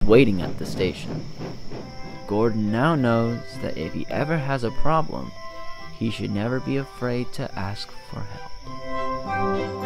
waiting at the station. Gordon now knows that if he ever has a problem, he should never be afraid to ask for help.